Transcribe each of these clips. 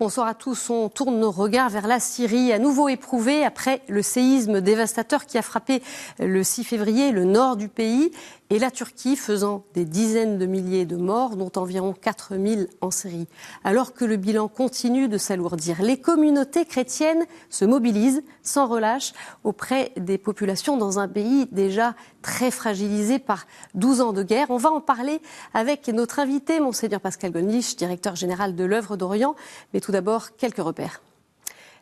Bonsoir à tous. On tourne nos regards vers la Syrie, à nouveau éprouvée après le séisme dévastateur qui a frappé le 6 février le nord du pays. Et la Turquie faisant des dizaines de milliers de morts, dont environ 4000 en Syrie. Alors que le bilan continue de s'alourdir, les communautés chrétiennes se mobilisent sans relâche auprès des populations dans un pays déjà très fragilisé par 12 ans de guerre. On va en parler avec notre invité, Monseigneur Pascal Gollnisch, directeur général de l'Œuvre d'Orient. Mais tout d'abord, quelques repères.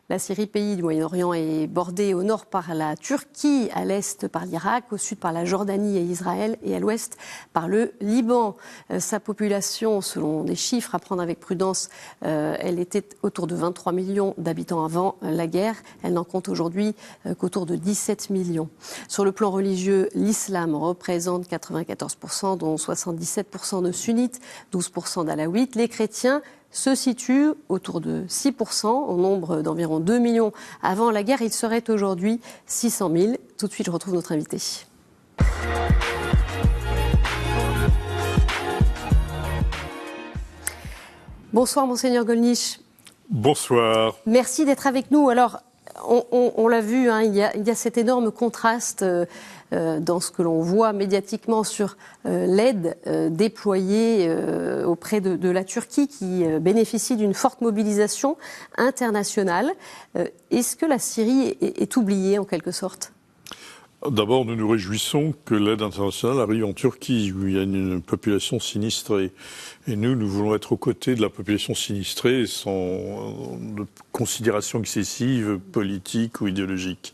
La Syrie, pays du Moyen-Orient, est bordée au nord par la Turquie, à l'est par l'Irak, au sud par la Jordanie et Israël et à l'ouest par le Liban. Sa population, selon des chiffres à prendre avec prudence, elle était autour de 23 millions d'habitants avant la guerre. Elle n'en compte aujourd'hui qu'autour de 17 millions. Sur le plan religieux, l'islam représente 94%, dont 77% de sunnites, 12% d'alaouites. Les chrétiens se situe autour de 6%, au nombre d'environ 2 millions avant la guerre. Il serait aujourd'hui 600 000. Tout de suite, je retrouve notre invité. Bonsoir, Monseigneur Gollnisch. Bonsoir. Merci d'être avec nous. Alors, on l'a vu, hein, il y a cet énorme contraste dans ce que l'on voit médiatiquement sur l'aide déployée auprès de la Turquie qui bénéficie d'une forte mobilisation internationale. Est-ce que la Syrie est oubliée en quelque sorte ? D'abord, nous nous réjouissons que l'aide internationale arrive en Turquie, où il y a une population sinistrée. Et nous voulons être aux côtés de la population sinistrée sans de considération excessive, politique ou idéologique.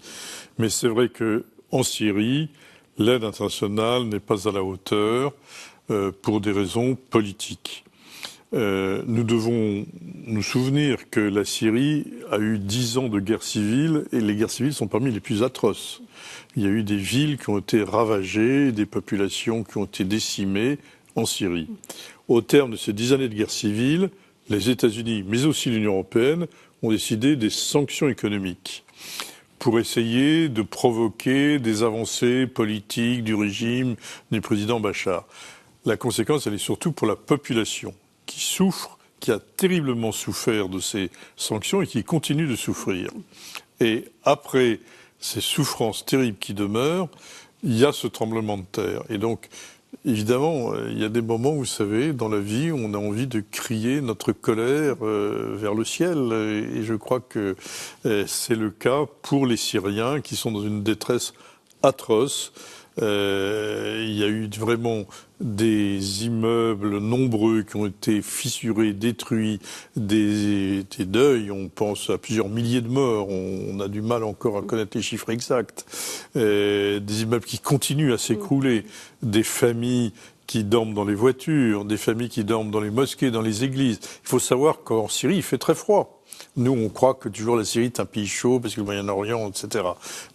Mais c'est vrai qu'en Syrie, l'aide internationale n'est pas à la hauteur pour des raisons politiques. Nous devons nous souvenir que la Syrie a eu 10 ans de guerre civile, et les guerres civiles sont parmi les plus atroces. Il y a eu des villes qui ont été ravagées, des populations qui ont été décimées en Syrie. Au terme de ces 10 années de guerre civile, les États-Unis, mais aussi l'Union européenne, ont décidé des sanctions économiques pour essayer de provoquer des avancées politiques du régime du président Bachar. La conséquence, elle est surtout pour la population qui souffre, qui a terriblement souffert de ces sanctions et qui continue de souffrir. Et après ces souffrances terribles qui demeurent, il y a ce tremblement de terre. Et donc, évidemment, il y a des moments, vous savez, dans la vie, où on a envie de crier notre colère vers le ciel. Et je crois que c'est le cas pour les Syriens qui sont dans une détresse atroce. Il y a eu vraiment des immeubles nombreux qui ont été fissurés, détruits, des deuils, on pense à plusieurs milliers de morts, on a du mal encore à connaître les chiffres exacts, des immeubles qui continuent à s'écrouler, des familles qui dorment dans les voitures, des familles qui dorment dans les mosquées, dans les églises. Il faut savoir qu'en Syrie, il fait très froid. Nous, on croit que toujours la Syrie est un pays chaud parce que le Moyen-Orient, etc.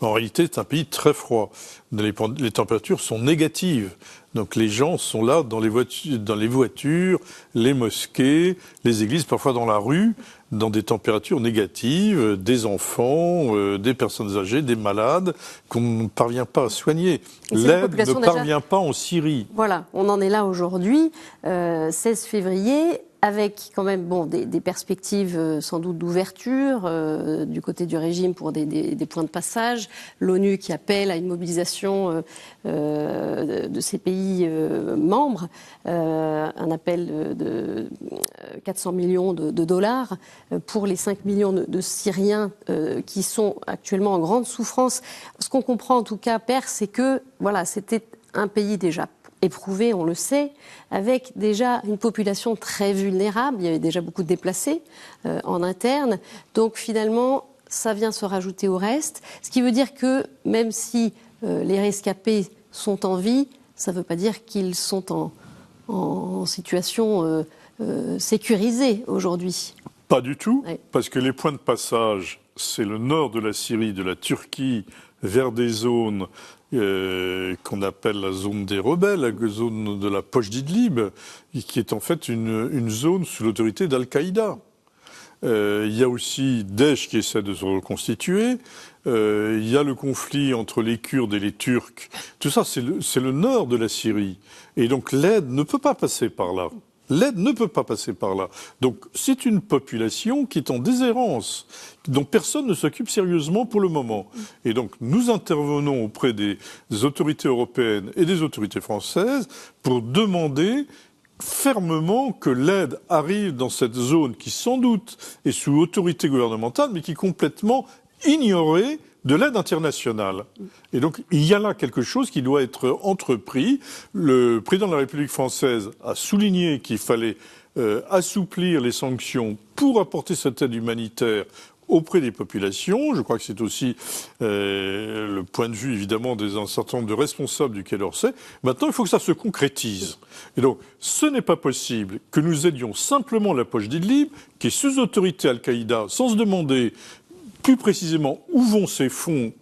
Mais en réalité, c'est un pays très froid. Les températures sont négatives. Donc les gens sont là dans les voitures, les mosquées, les églises, parfois dans la rue, dans des températures négatives, des enfants, des personnes âgées, des malades qu'on ne parvient pas à soigner. L'aide ne parvient pas en Syrie. Voilà, on en est là aujourd'hui, 16 février. Avec quand même des perspectives sans doute d'ouverture du côté du régime pour des points de passage. L'ONU qui appelle à une mobilisation de ces pays membres, un appel de 400 millions de dollars pour les 5 millions de Syriens qui sont actuellement en grande souffrance. Ce qu'on comprend en tout cas, Père, c'est que voilà, c'était un pays déjà éprouvé, on le sait, avec déjà une population très vulnérable. Il y avait déjà beaucoup de déplacés en interne. Donc finalement, ça vient se rajouter au reste. Ce qui veut dire que même si les rescapés sont en vie, ça ne veut pas dire qu'ils sont en situation sécurisée aujourd'hui. Pas du tout, Oui. Parce que les points de passage, c'est le nord de la Syrie, de la Turquie, vers des zones qu'on appelle la zone des rebelles, la zone de la poche d'Idlib, qui est en fait une zone sous l'autorité d'Al-Qaïda. Il y a aussi Daesh qui essaie de se reconstituer. Il y a le conflit entre les Kurdes et les Turcs. Tout ça, c'est le nord de la Syrie. Et donc l'aide ne peut pas passer par là. L'aide ne peut pas passer par là. Donc c'est une population qui est en déshérence, dont personne ne s'occupe sérieusement pour le moment. Et donc nous intervenons auprès des autorités européennes et des autorités françaises pour demander fermement que l'aide arrive dans cette zone qui sans doute est sous autorité gouvernementale, mais qui est complètement ignorée de l'aide internationale. Et donc, il y a là quelque chose qui doit être entrepris. Le président de la République française a souligné qu'il fallait assouplir les sanctions pour apporter cette aide humanitaire auprès des populations. Je crois que c'est aussi le point de vue, évidemment, d'un certain nombre de responsables du Quai d'Orsay. Maintenant, il faut que ça se concrétise. Et donc, ce n'est pas possible que nous aidions simplement la poche d'Idlib, qui est sous autorité Al-Qaïda, sans se demander plus précisément où vont ces fonds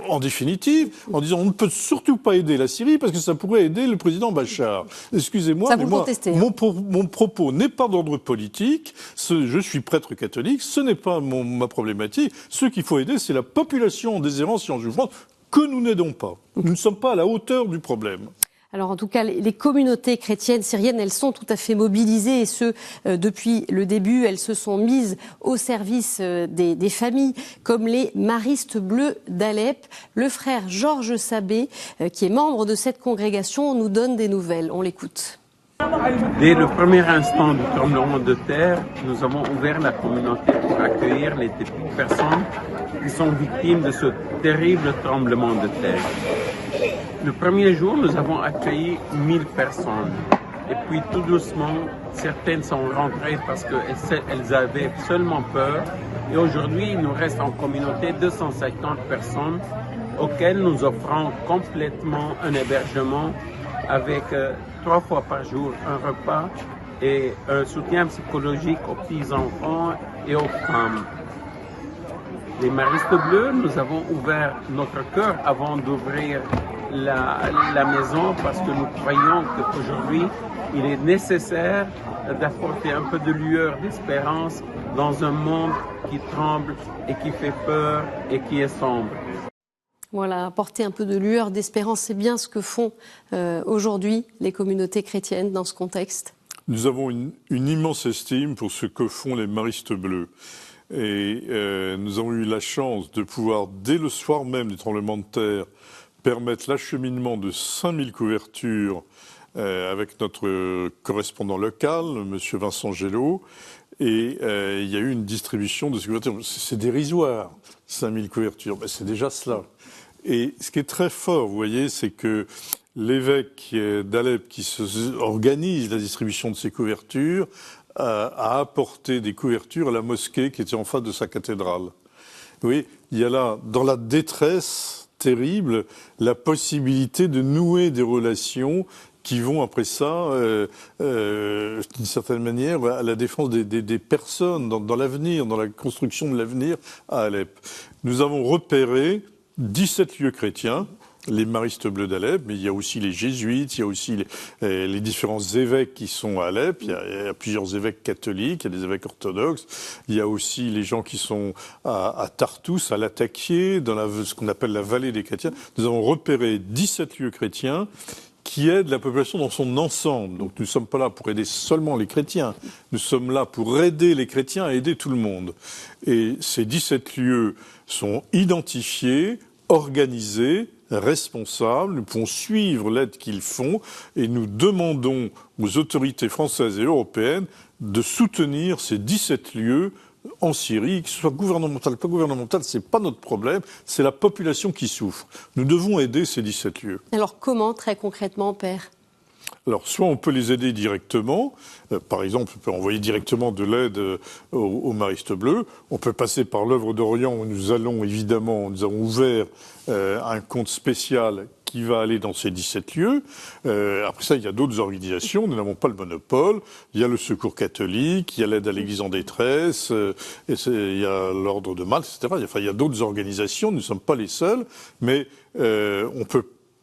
en définitive, en disant on ne peut surtout pas aider la Syrie parce que ça pourrait aider le président Bachar. Excusez-moi, mais moi, mon propos n'est pas d'ordre politique. Je suis prêtre catholique, ce n'est pas ma problématique. Ce qu'il faut aider, c'est la population en déshérence et en souffrance que nous n'aidons pas. Nous ne sommes pas à la hauteur du problème. Alors en tout cas, les communautés chrétiennes syriennes, elles sont tout à fait mobilisées et depuis le début, elles se sont mises au service des familles, comme les Maristes Bleus d'Alep. Le frère Georges Sabé, qui est membre de cette congrégation, nous donne des nouvelles. On l'écoute. Dès le premier instant du tremblement de terre, nous avons ouvert la communauté pour accueillir les petites personnes qui sont victimes de ce terrible tremblement de terre. Le premier jour, nous avons accueilli 1000 personnes. Et puis tout doucement, certaines sont rentrées parce qu'elles avaient seulement peur. Et aujourd'hui, il nous reste en communauté 250 personnes auxquelles nous offrons complètement un hébergement avec 3 fois par jour un repas et un soutien psychologique aux petits-enfants et aux femmes. Les Maristes Bleus, nous avons ouvert notre cœur avant d'ouvrir la maison parce que nous croyons qu'aujourd'hui, il est nécessaire d'apporter un peu de lueur d'espérance dans un monde qui tremble et qui fait peur et qui est sombre. Voilà, apporter un peu de lueur d'espérance, c'est bien ce que font aujourd'hui les communautés chrétiennes dans ce contexte. Nous avons une immense estime pour ce que font les Maristes Bleus. Et nous avons eu la chance de pouvoir, dès le soir même du tremblement de terre, permettre l'acheminement de 5000 couvertures avec notre correspondant local, M. Vincent Gelot. Et il y a eu une distribution de ces couvertures. C'est dérisoire, 5000 couvertures. Ben, c'est déjà cela. Et ce qui est très fort, vous voyez, c'est que l'évêque d'Alep qui organise la distribution de ces couvertures a apporté des couvertures à la mosquée qui était en face de sa cathédrale. Oui, il y a là, dans la détresse terrible, la possibilité de nouer des relations qui vont après ça, d'une certaine manière, à la défense des personnes dans l'avenir, dans la construction de l'avenir à Alep. Nous avons repéré 17 lieux chrétiens, les Maristes Bleus d'Alep, mais il y a aussi les jésuites, il y a aussi les différents évêques qui sont à Alep, il y a plusieurs évêques catholiques, il y a des évêques orthodoxes, il y a aussi les gens qui sont à Tartous, à Latakié, dans ce qu'on appelle la vallée des chrétiens. Nous avons repéré 17 lieux chrétiens qui aident la population dans son ensemble. Donc nous ne sommes pas là pour aider seulement les chrétiens, nous sommes là pour aider les chrétiens à aider tout le monde. Et ces 17 lieux sont identifiés, organisés, responsables, nous pouvons suivre l'aide qu'ils font et nous demandons aux autorités françaises et européennes de soutenir ces 17 lieux en Syrie, que ce soit gouvernemental ou pas gouvernemental, c'est pas notre problème, c'est la population qui souffre. Nous devons aider ces 17 lieux. Alors comment, très concrètement, Père ? Alors, soit on peut les aider directement, par exemple, on peut envoyer directement de l'aide aux Maristes Bleus, on peut passer par l'œuvre d'Orient où nous avons ouvert un compte spécial qui va aller dans ces 17 lieux. Après ça, il y a d'autres organisations, nous n'avons pas le monopole, il y a le Secours catholique, il y a l'aide à l'Église en détresse, il y a l'Ordre de Malte, etc. Enfin, il y a d'autres organisations, nous ne sommes pas les seuls, mais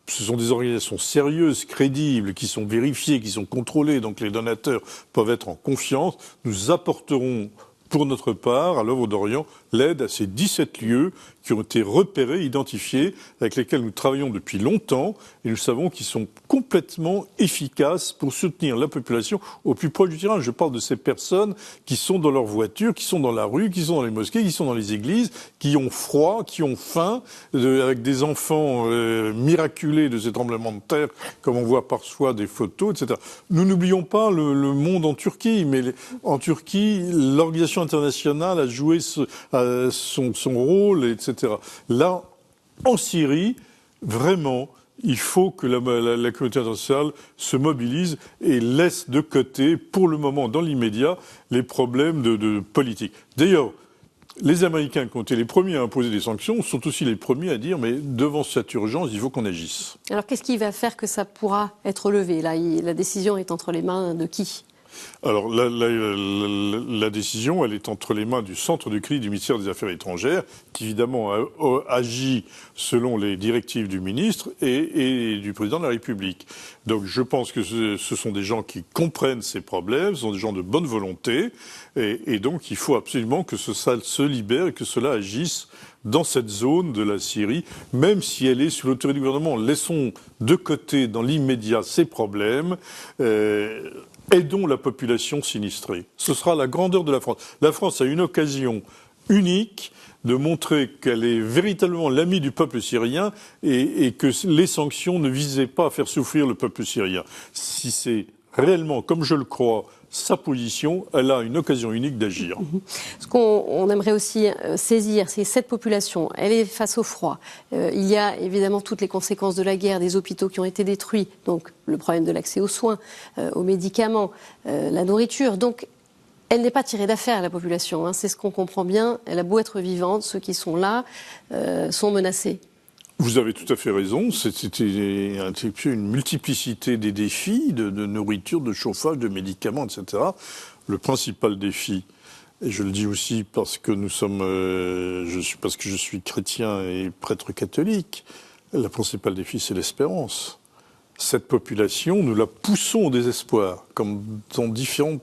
ce sont des organisations sérieuses, crédibles, qui sont vérifiées, qui sont contrôlées, donc les donateurs peuvent être en confiance. Nous apporterons, pour notre part, à l'œuvre d'Orient, l'aide à ces 17 lieux qui ont été repérés, identifiés, avec lesquels nous travaillons depuis longtemps, et nous savons qu'ils sont complètement efficaces pour soutenir la population au plus proche du terrain. Je parle de ces personnes qui sont dans leur voiture, qui sont dans la rue, qui sont dans les mosquées, qui sont dans les églises, qui ont froid, qui ont faim, avec des enfants miraculés de ces tremblements de terre, comme on voit parfois des photos, etc. Nous n'oublions pas le monde en Turquie, mais en Turquie, l'organisation internationale a joué son rôle, etc. Là, en Syrie, vraiment, il faut que la communauté internationale se mobilise et laisse de côté, pour le moment, dans l'immédiat, les problèmes de politique. D'ailleurs, les Américains, qui ont été les premiers à imposer des sanctions, sont aussi les premiers à dire, mais devant cette urgence, il faut qu'on agisse. Alors, qu'est-ce qui va faire que ça pourra être levé? Là, la décision est entre les mains de qui? Alors, la décision, elle est entre les mains du centre de crise du ministère des Affaires étrangères, qui évidemment agit selon les directives du ministre et du président de la République. Donc, je pense que ce sont des gens qui comprennent ces problèmes, ce sont des gens de bonne volonté, et donc il faut absolument que ça se libère et que cela agisse dans cette zone de la Syrie, même si elle est sous l'autorité du gouvernement. Laissons de côté, dans l'immédiat, ces problèmes. Aidons la population sinistrée. Ce sera la grandeur de la France. La France a une occasion unique de montrer qu'elle est véritablement l'amie du peuple syrien et que les sanctions ne visaient pas à faire souffrir le peuple syrien. Si c'est réellement, comme je le crois, sa position, elle a une occasion unique d'agir. Ce qu'on aimerait aussi saisir, c'est cette population, elle est face au froid. Il y a évidemment toutes les conséquences de la guerre, des hôpitaux qui ont été détruits, donc le problème de l'accès aux soins, aux médicaments, la nourriture. Donc, elle n'est pas tirée d'affaire, la population. C'est ce qu'on comprend bien. Elle a beau être vivante, ceux qui sont là sont menacés. Vous avez tout à fait raison. C'était une multiplicité des défis de nourriture, de chauffage, de médicaments, etc. Le principal défi, et je le dis aussi parce que parce que je suis chrétien et prêtre catholique, le principal défi, c'est l'espérance. Cette population, nous la poussons au désespoir, comme dans différents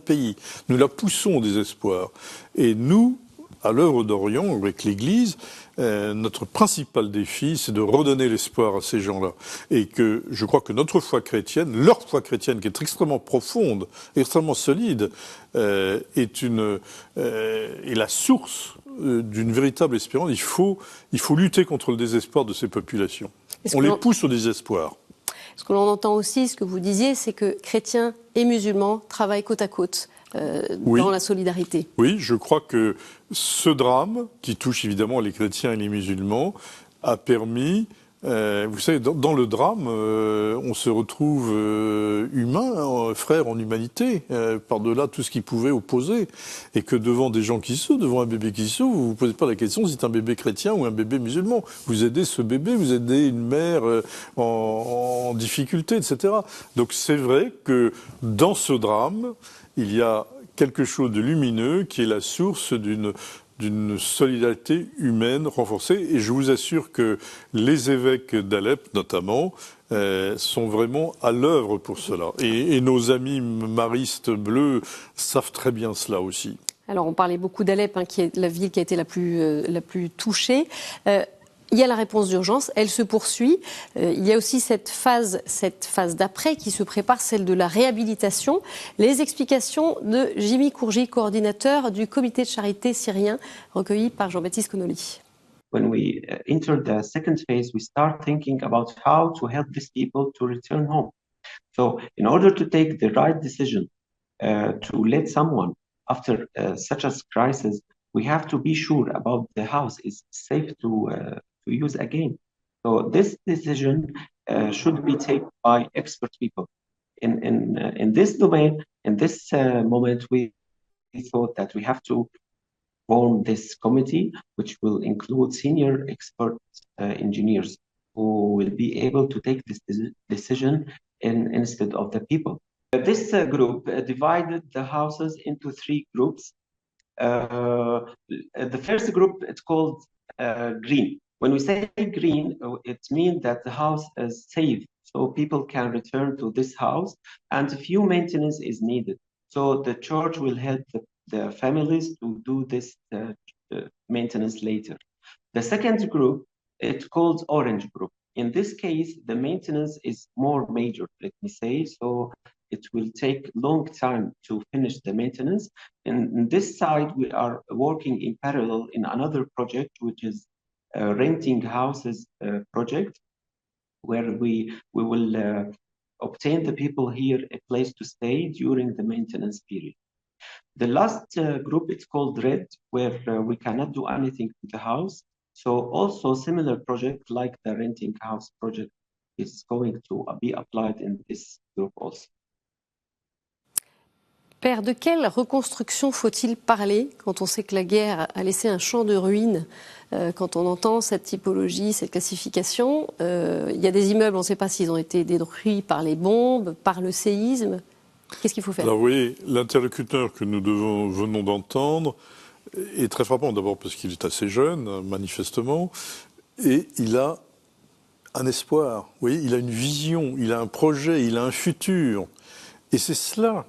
pays. Nous la poussons au désespoir. Et nous, à l'œuvre d'Orient, avec l'Église, notre principal défi, c'est de redonner l'espoir à ces gens-là. Et que je crois que notre foi chrétienne, leur foi chrétienne, qui est extrêmement profonde, extrêmement solide, est la source d'une véritable espérance. Il faut lutter contre le désespoir de ces populations. On les pousse au désespoir. Ce que l'on entend aussi, ce que vous disiez, c'est que chrétiens et musulmans travaillent côte à côte. Dans la solidarité. Oui, je crois que ce drame, qui touche évidemment les chrétiens et les musulmans, a permis, vous savez, dans le drame, on se retrouve humain, frère en humanité, par-delà tout ce qui pouvait opposer. Et que devant des gens qui souffrent, devant un bébé qui souffre, vous ne vous posez pas la question si c'est un bébé chrétien ou un bébé musulman. Vous aidez ce bébé, vous aidez une mère en difficulté, etc. Donc c'est vrai que dans ce drame, il y a quelque chose de lumineux qui est la source d'une solidarité humaine renforcée. Et je vous assure que les évêques d'Alep, notamment, sont vraiment à l'œuvre pour cela. Et nos amis maristes bleus savent très bien cela aussi. Alors, on parlait beaucoup d'Alep, qui est la ville qui a été la plus touchée. Il y a la réponse d'urgence, elle se poursuit. Il y a aussi cette phase d'après qui se prépare, celle de la réhabilitation. Les explications de Jimmy Kourgi, coordinateur du comité de charité syrien, recueilli par Jean-Baptiste Connolly. When we enter the second phase, we start thinking about how to help these people to return home. So, in order to take the right decision to let someone after such a crisis, we have to be sure about the house is safe to use again. So this decision should be taken by expert people. In this domain, in this moment, we thought that we have to form this committee, which will include senior expert engineers who will be able to take this decision instead of the people. This group divided the houses into 3 groups. The first group, it's called green. When we say green, it means that the house is safe, so people can return to this house, and few maintenance is needed. So the church will help the families to do this maintenance later. The second group, it's called Orange Group. In this case, the maintenance is more major, let me say, so it will take long time to finish the maintenance. And on this side, we are working in parallel in another project, which is a renting houses project, where we will obtain the people here a place to stay during the maintenance period. The last group, it's called Red, where we cannot do anything to the house. So also similar project like the renting house project is going to be applied in this group also. Père, de quelle reconstruction faut-il parler quand on sait que la guerre a laissé un champ de ruines? Quand on entend cette typologie, cette classification, il y a des immeubles, on ne sait pas s'ils ont été détruits par les bombes, par le séisme. Qu'est-ce qu'il faut faire? Alors vous voyez, l'interlocuteur que nous venons d'entendre est très frappant, d'abord parce qu'il est assez jeune, manifestement, et il a un espoir, vous voyez, il a une vision, il a un projet, il a un futur. Et c'est cela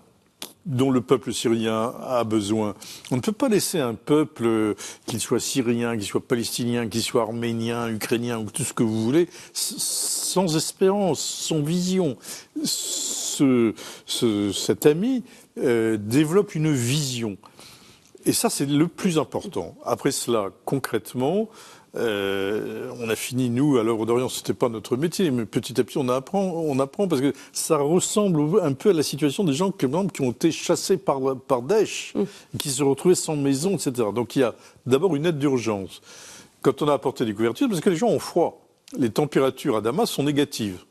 dont le peuple syrien a besoin. On ne peut pas laisser un peuple, qu'il soit syrien, qu'il soit palestinien, qu'il soit arménien, ukrainien, ou tout ce que vous voulez, sans espérance, sans vision. Cet ami développe une vision. Et ça, c'est le plus important. Après cela, concrètement, on a fini, nous, à l'œuvre d'Orient, c'était pas notre métier, mais petit à petit, on apprend parce que ça ressemble un peu à la situation des gens, par exemple, qui ont été chassés par Daesh, qui se retrouvaient sans maison, etc. Donc il y a d'abord une aide d'urgence. Quand on a apporté des couvertures, parce que les gens ont froid. Les températures à Damas sont négatives.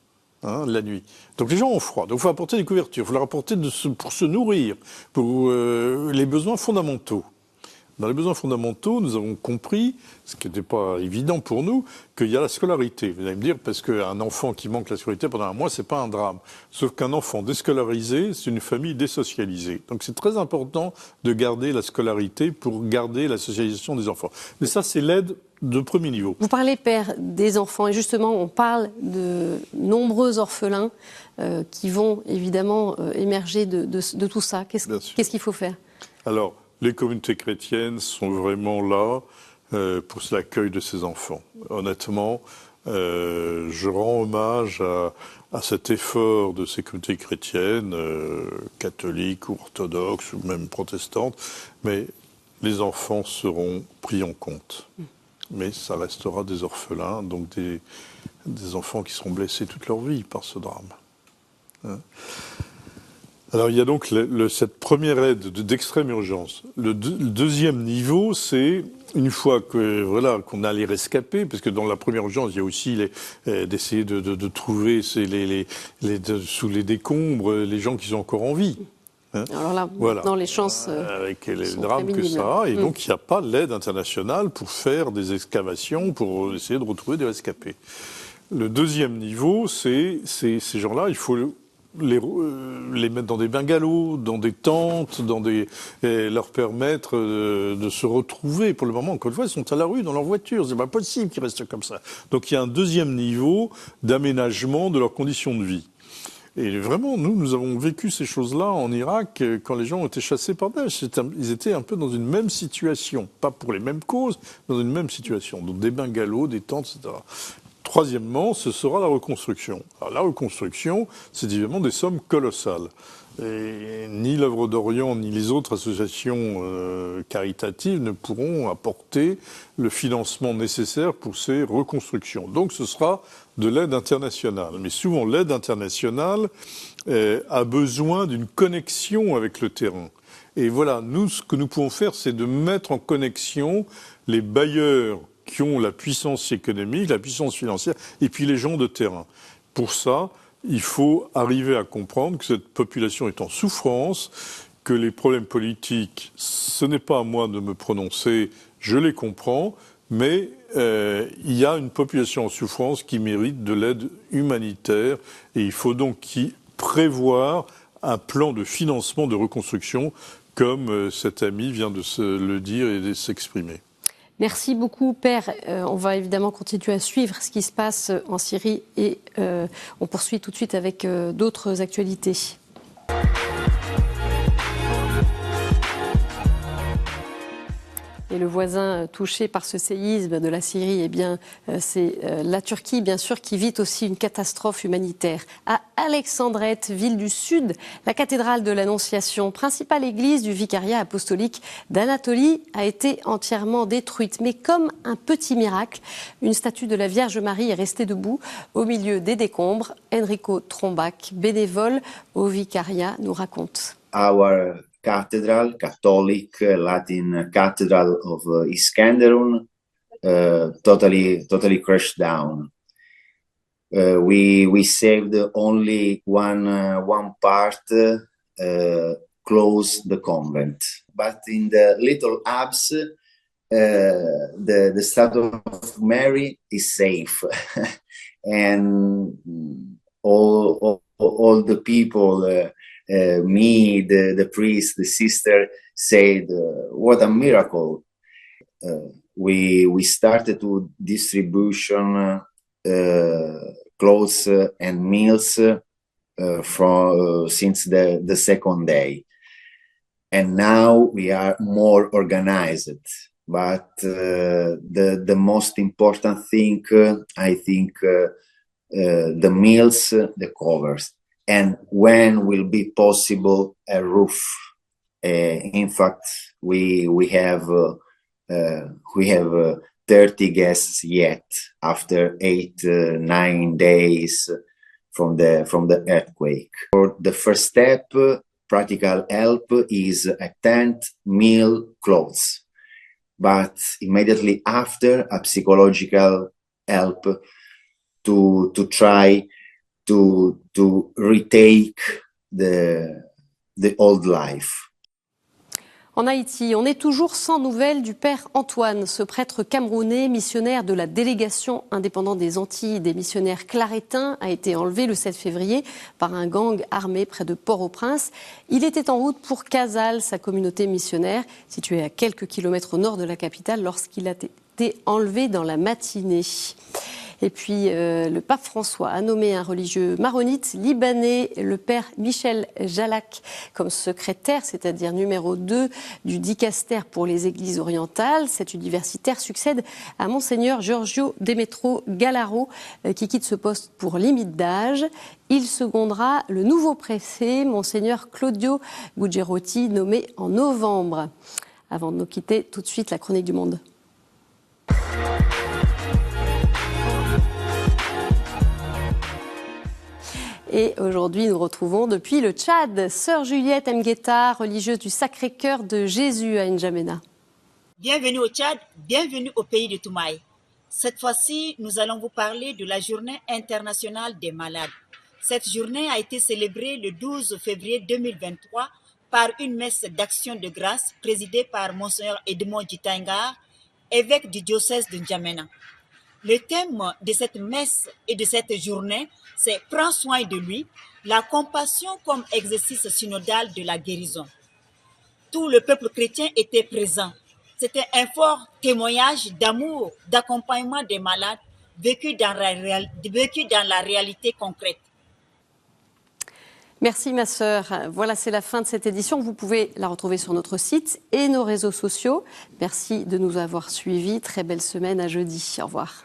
La nuit. Donc les gens ont froid. Donc il faut apporter des couvertures, il faut leur apporter pour se nourrir, pour les besoins fondamentaux. Dans les besoins fondamentaux, nous avons compris, ce qui n'était pas évident pour nous, qu'il y a la scolarité. Vous allez me dire, parce qu'un enfant qui manque la scolarité pendant un mois, c'est pas un drame. Sauf qu'un enfant déscolarisé, c'est une famille désocialisée. Donc c'est très important de garder la scolarité pour garder la socialisation des enfants. Mais ça, c'est l'aide de premier niveau. Vous parlez, Père, des enfants, et justement, on parle de nombreux orphelins qui vont évidemment émerger de tout ça. Qu'est-ce qu'il faut faire? Alors, les communautés chrétiennes sont vraiment là pour l'accueil de ces enfants. Honnêtement, je rends hommage à cet effort de ces communautés chrétiennes, catholiques ou orthodoxes ou même protestantes, mais les enfants seront pris en compte. Mais ça restera des orphelins, donc des enfants qui seront blessés toute leur vie par ce drame. Alors il y a donc cette première aide d'extrême urgence. Le deuxième niveau, c'est une fois qu'on a les rescapés, parce que dans la première urgence, il y a aussi d'essayer de trouver sous les décombres les gens qui sont encore en vie. Alors là, dans les chances avec les drames que ça a, et donc il n'y a pas l'aide internationale pour faire des excavations, pour essayer de retrouver des rescapés. Le deuxième niveau, c'est ces gens-là, il faut les mettre dans des bungalows, dans des tentes, et leur permettre de se retrouver. Pour le moment, encore une fois, ils sont à la rue, dans leur voiture. C'est pas possible qu'ils restent comme ça. Donc il y a un deuxième niveau d'aménagement de leurs conditions de vie. Et vraiment, nous avons vécu ces choses-là en Irak quand les gens ont été chassés par Daesh. Ils étaient un peu dans une même situation. Pas pour les mêmes causes, dans une même situation. Donc des bungalows, des tentes, etc. Troisièmement, ce sera la reconstruction. Alors, la reconstruction, c'est évidemment des sommes colossales. Et ni l'œuvre d'Orient, ni les autres associations caritatives ne pourront apporter le financement nécessaire pour ces reconstructions. Donc ce sera de l'aide internationale. Mais souvent, l'aide internationale a besoin d'une connexion avec le terrain. Et voilà, nous, ce que nous pouvons faire, c'est de mettre en connexion les bailleurs qui ont la puissance économique, la puissance financière, et puis les gens de terrain. Pour ça, il faut arriver à comprendre que cette population est en souffrance, que les problèmes politiques, ce n'est pas à moi de me prononcer, je les comprends, mais il y a une population en souffrance qui mérite de l'aide humanitaire, et il faut donc prévoir un plan de financement de reconstruction, comme cet ami vient de se le dire et de s'exprimer. Merci beaucoup, Père. On va évidemment continuer à suivre ce qui se passe en Syrie et on poursuit tout de suite avec d'autres actualités. Et le voisin touché par ce séisme de la Syrie, eh bien, c'est la Turquie, bien sûr, qui vit aussi une catastrophe humanitaire. À Alexandrette, ville du Sud, la cathédrale de l'Annonciation, principale église du vicariat apostolique d'Anatolie, a été entièrement détruite. Mais comme un petit miracle, une statue de la Vierge Marie est restée debout au milieu des décombres. Enrico Trombach, bénévole au vicariat, nous raconte. Our cathedral, Catholic Latin Cathedral of Iskenderun, totally crashed down. We saved only one part, close the convent. But in the little apse, the statue of Mary is safe, and all the people. Me, the priest, the sister said, "What a miracle!" We started to distribution clothes and meals since the second day, and now we are more organized. But the most important thing, I think, the meals, the covers. And when will be possible a roof? In fact, we have 30 guests yet after 8-9 days from the earthquake. For the first step, practical help is a tent, meal, clothes. But immediately after, a psychological help to try to retake the old life. En Haïti, on est toujours sans nouvelles du père Antoine, ce prêtre camerounais, missionnaire de la délégation indépendante des Antilles des missionnaires clarétins, a été enlevé le 7 février par un gang armé près de Port-au-Prince. Il était en route pour Casal, sa communauté missionnaire, située à quelques kilomètres au nord de la capitale, lorsqu'il a été enlevé dans la matinée. Et puis, le pape François a nommé un religieux maronite libanais, le père Michel Jalak, comme secrétaire, c'est-à-dire numéro 2 du dicaster pour les églises orientales. Cet universitaire succède à monseigneur Giorgio Demetro Galaro, qui quitte ce poste pour limite d'âge. Il secondera le nouveau préfet, monseigneur Claudio Gugerotti, nommé en novembre. Avant de nous quitter, tout de suite, la chronique du monde. Et aujourd'hui, nous retrouvons depuis le Tchad, sœur Juliette Mgueta, religieuse du Sacré-Cœur de Jésus à N'Djamena. Bienvenue au Tchad, bienvenue au pays de Toumaï. Cette fois-ci, nous allons vous parler de la Journée internationale des malades. Cette journée a été célébrée le 12 février 2023 par une messe d'action de grâce présidée par Monseigneur Edmond Djitangar, évêque du diocèse de N'Djamena. Le thème de cette messe et de cette journée, c'est « Prends soin de lui, la compassion comme exercice synodal de la guérison ». Tout le peuple chrétien était présent. C'était un fort témoignage d'amour, d'accompagnement des malades vécu dans la réalité concrète. Merci ma sœur. Voilà, c'est la fin de cette édition. Vous pouvez la retrouver sur notre site et nos réseaux sociaux. Merci de nous avoir suivis. Très belle semaine, à jeudi. Au revoir.